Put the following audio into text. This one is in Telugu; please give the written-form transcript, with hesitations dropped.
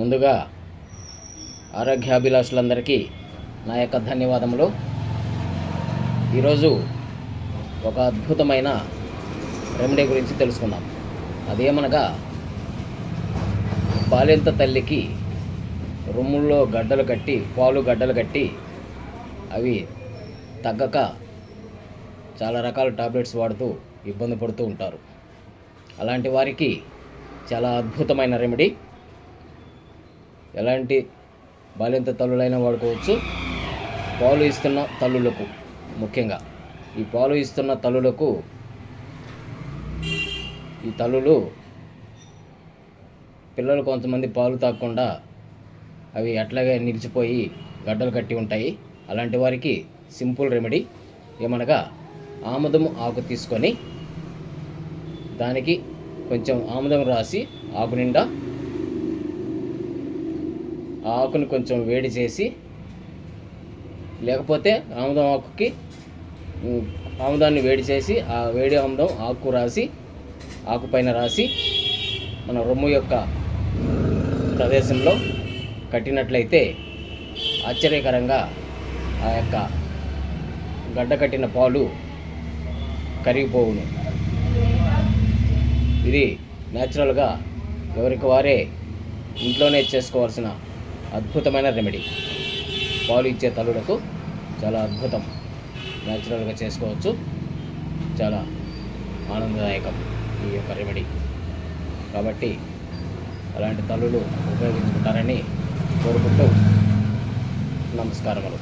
ముందుగా ఆరోగ్యాభిలాషులందరికీ నా యొక్క ధన్యవాదములు. ఈరోజు ఒక అద్భుతమైన రెమెడీ గురించి తెలుసుకుందాం. అదేమనగా బాలింత తల్లికి రొమ్ముల్లో గడ్డలు కట్టి గడ్డలు కట్టి అవి తగ్గక చాలా రకాల టాబ్లెట్స్ వాడుతూ ఇబ్బంది పడుతూ ఉంటారు. అలాంటి వారికి చాలా అద్భుతమైన రెమెడీ. ఎలాంటి బాలింత తల్లులైనా వాడుకోవచ్చు. పాలు ఇస్తున్న తల్లులకు, ముఖ్యంగా ఈ పాలు ఇస్తున్న తల్లులకు, ఈ తల్లులు పిల్లలు కొంతమంది పాలు తాగకుండా అవి అట్లాగే నిలిచిపోయి గడ్డలు కట్టి ఉంటాయి. అలాంటి వారికి సింపుల్ రెమెడీ ఏమనగా ఆముదం ఆకు తీసుకొని దానికి కొంచెం ఆముదం రాసి ఆకు నిండా ఆ ఆకుని కొంచెం వేడి చేసి, లేకపోతే ఆముదాన్ని వేడి చేసి ఆ వేడి ఆముదం ఆకు పైన రాసి మన రొమ్ము యొక్క ప్రదేశంలో కట్టినట్లయితే ఆశ్చర్యకరంగా ఆ యొక్క గడ్డ కట్టిన పాలు కరిగిపోవును. ఇది న్యాచురల్గా ఎవరికి వారే ఇంట్లోనే చేసుకోవాల్సిన అద్భుతమైన రెమెడీ. పాలు ఇచ్చే తల్లులకు చాలా అద్భుతం. న్యాచురల్గా చేసుకోవచ్చు. చాలా ఆనందదాయకం ఈ యొక్క రెమెడీ. కాబట్టి అలాంటి తల్లులు ఉపయోగించుకుంటారని కోరుకుంటూ నమస్కారములు.